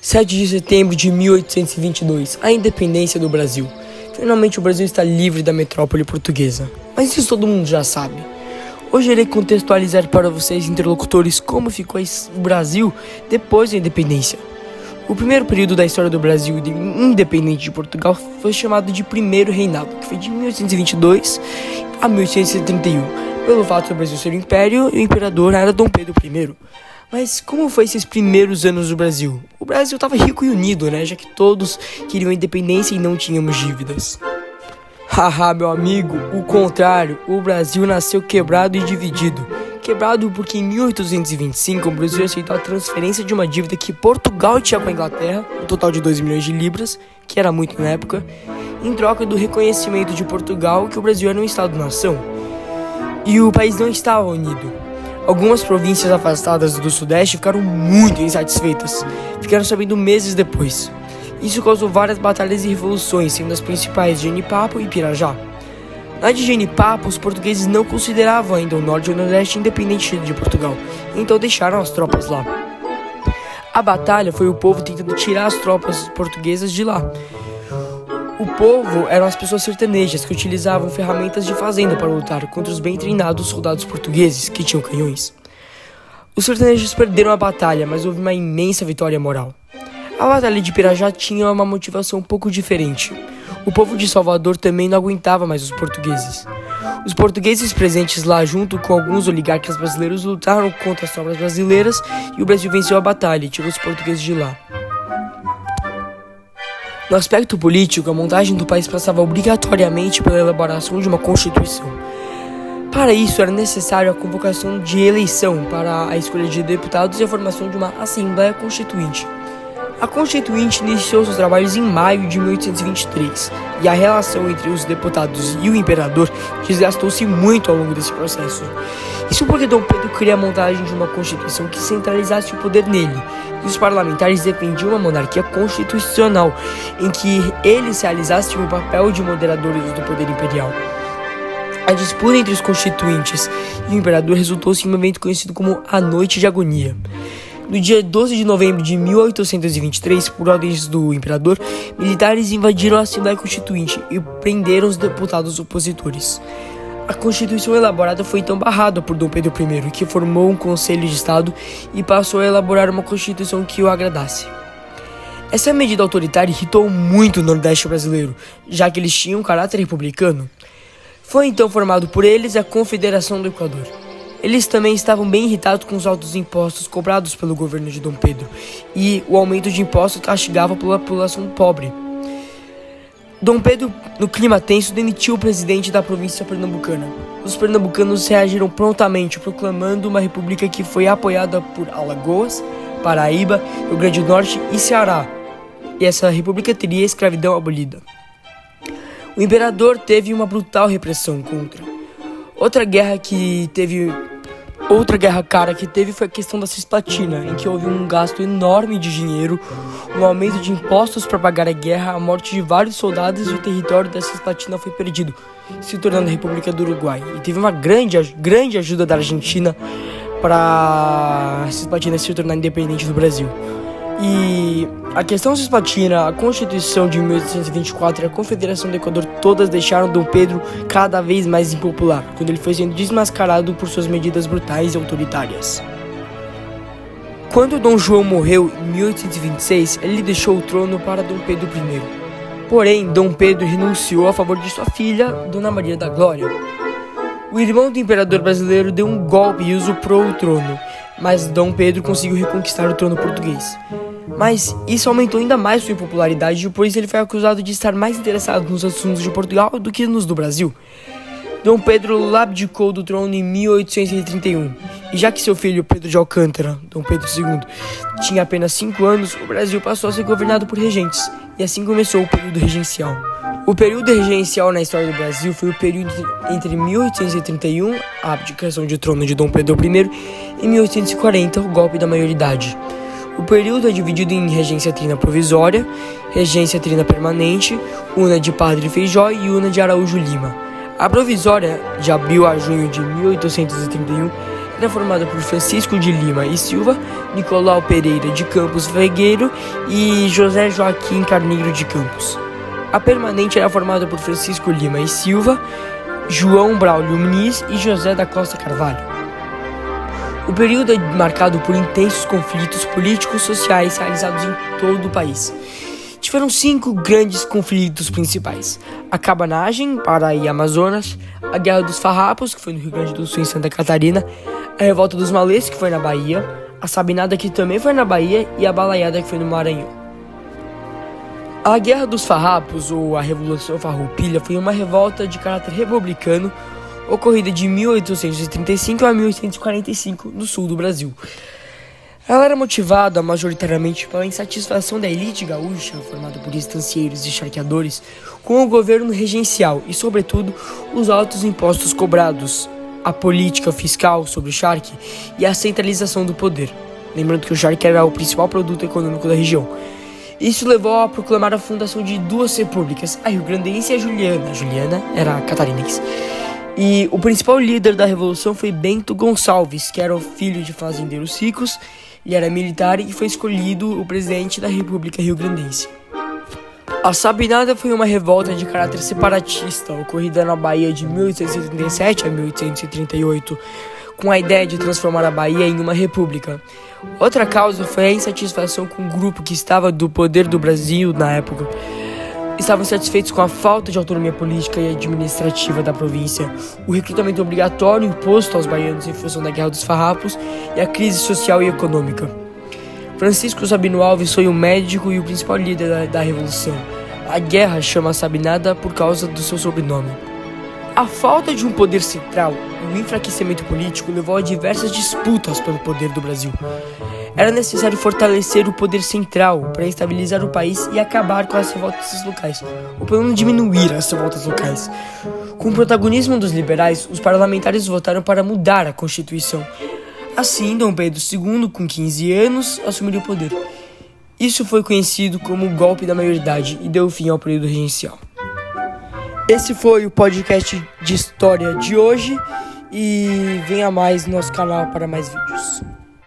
7 de setembro de 1822, a independência do Brasil. Finalmente o Brasil está livre da metrópole portuguesa. Mas isso todo mundo já sabe. Hoje irei contextualizar para vocês, interlocutores, como ficou o Brasil depois da independência. O primeiro período da história do Brasil independente de Portugal foi chamado de Primeiro Reinado, que foi de 1822 a 1831. Pelo fato do Brasil ser um império, o imperador era Dom Pedro I. Mas como foi esses primeiros anos do Brasil? O Brasil estava rico e unido, já que todos queriam a independência e não tínhamos dívidas. Haha, meu amigo, o contrário, o Brasil nasceu quebrado e dividido. Quebrado porque em 1825 o Brasil aceitou a transferência de uma dívida que Portugal tinha com a Inglaterra, um total de 2 milhões de libras, que era muito na época, em troca do reconhecimento de Portugal que o Brasil era um Estado-nação. E o país não estava unido. Algumas províncias afastadas do Sudeste ficaram muito insatisfeitas, ficaram sabendo meses depois. Isso causou várias batalhas e revoluções, sendo as principais Genipapo e Pirajá. Na de Genipapo, os portugueses não consideravam ainda o Norte e o Nordeste independente de Portugal, então deixaram as tropas lá. A batalha foi o povo tentando tirar as tropas portuguesas de lá. O povo eram as pessoas sertanejas que utilizavam ferramentas de fazenda para lutar contra os bem treinados soldados portugueses que tinham canhões. Os sertanejos perderam a batalha, mas houve uma imensa vitória moral. A batalha de Pirajá tinha uma motivação um pouco diferente. O povo de Salvador também não aguentava mais os portugueses. Os portugueses presentes lá, junto com alguns oligarcas brasileiros, lutaram contra as tropas brasileiras e o Brasil venceu a batalha e tirou os portugueses de lá. No aspecto político, a montagem do país passava obrigatoriamente pela elaboração de uma Constituição. Para isso, era necessário a convocação de eleição para a escolha de deputados e a formação de uma Assembleia Constituinte. A Constituinte iniciou seus trabalhos em maio de 1823, e a relação entre os deputados e o imperador desgastou-se muito ao longo desse processo. Isso porque Dom Pedro queria a montagem de uma Constituição que centralizasse o poder nele, e os parlamentares defendiam uma monarquia constitucional, em que eles realizassem o papel de moderadores do poder imperial. A disputa entre os constituintes e o imperador resultou-se em um evento conhecido como a Noite de Agonia. No dia 12 de novembro de 1823, por ordens do imperador, militares invadiram a Assembleia Constituinte e prenderam os deputados opositores. A Constituição elaborada foi então barrada por Dom Pedro I, que formou um Conselho de Estado e passou a elaborar uma Constituição que o agradasse. Essa medida autoritária irritou muito o Nordeste brasileiro, já que eles tinham um caráter republicano. Foi então formado por eles a Confederação do Equador. Eles também estavam bem irritados com os altos impostos cobrados pelo governo de Dom Pedro, e o aumento de impostos castigava a população pobre. Dom Pedro, no clima tenso, demitiu o presidente da província pernambucana. Os pernambucanos reagiram prontamente, proclamando uma república que foi apoiada por Alagoas, Paraíba, Rio Grande do Norte e Ceará. E essa república teria a escravidão abolida. O imperador teve uma brutal repressão contra. Outra guerra cara que teve foi a questão da Cisplatina, em que houve um gasto enorme de dinheiro, um aumento de impostos para pagar a guerra, a morte de vários soldados e o território da Cisplatina foi perdido, se tornando a República do Uruguai. E teve uma grande ajuda da Argentina para a Cisplatina se tornar independente do Brasil. E a questão cisplatina, a Constituição de 1824 e a Confederação do Equador todas deixaram Dom Pedro cada vez mais impopular, quando ele foi sendo desmascarado por suas medidas brutais e autoritárias. Quando Dom João morreu em 1826, ele deixou o trono para Dom Pedro I. Porém, Dom Pedro renunciou a favor de sua filha, Dona Maria da Glória. O irmão do imperador brasileiro deu um golpe e usurpou o trono, mas Dom Pedro conseguiu reconquistar o trono português. Mas isso aumentou ainda mais sua impopularidade, pois ele foi acusado de estar mais interessado nos assuntos de Portugal do que nos do Brasil. Dom Pedro abdicou do trono em 1831, e já que seu filho Pedro de Alcântara, Dom Pedro II, tinha apenas 5 anos, o Brasil passou a ser governado por regentes, e assim começou o período regencial. O período regencial na história do Brasil foi o período entre 1831, a abdicação de trono de Dom Pedro I, e 1840, o golpe da maioridade. O período é dividido em regência trina provisória, regência trina permanente, una de Padre Feijó e una de Araújo Lima. A provisória, de abril a junho de 1831, era formada por Francisco de Lima e Silva, Nicolau Pereira de Campos Vegueiro e José Joaquim Carneiro de Campos. A permanente era formada por Francisco Lima e Silva, João Braulio Muniz e José da Costa Carvalho. O período é marcado por intensos conflitos políticos e sociais realizados em todo o país. Tiveram 5 grandes conflitos principais: a Cabanagem, Pará e Amazonas, a Guerra dos Farrapos, que foi no Rio Grande do Sul e Santa Catarina, a Revolta dos Malês, que foi na Bahia, a Sabinada, que também foi na Bahia, e a Balaiada, que foi no Maranhão. A Guerra dos Farrapos, ou a Revolução Farroupilha, foi uma revolta de caráter republicano ocorrida de 1835 a 1845 no sul do Brasil. Ela era motivada majoritariamente pela insatisfação da elite gaúcha, formada por estancieiros e charqueadores, com o governo regencial e, sobretudo, os altos impostos cobrados, a política fiscal sobre o charque e a centralização do poder. Lembrando que o charque era o principal produto econômico da região. Isso levou a proclamar a fundação de 2 repúblicas, a rio-grandense e a juliana. A juliana era catarinense. E o principal líder da revolução foi Bento Gonçalves, que era o filho de fazendeiros ricos. Ele era militar e foi escolhido o presidente da República Rio-Grandense. A Sabinada foi uma revolta de caráter separatista, ocorrida na Bahia de 1837 a 1838, com a ideia de transformar a Bahia em uma república. Outra causa foi a insatisfação com o grupo que estava do poder do Brasil na época. Estavam insatisfeitos com a falta de autonomia política e administrativa da província, o recrutamento obrigatório imposto aos baianos em função da Guerra dos Farrapos e a crise social e econômica. Francisco Sabino Alves foi o médico e o principal líder da Revolução. A guerra chama Sabinada por causa do seu sobrenome. A falta de um poder central e o enfraquecimento político levou a diversas disputas pelo poder do Brasil. Era necessário fortalecer o poder central para estabilizar o país e acabar com as revoltas locais, ou pelo menos diminuir as revoltas locais. Com o protagonismo dos liberais, os parlamentares votaram para mudar a Constituição. Assim, Dom Pedro II, com 15 anos, assumiu o poder. Isso foi conhecido como o golpe da maioridade e deu fim ao período regencial. Esse foi o podcast de história de hoje e venha mais no nosso canal para mais vídeos.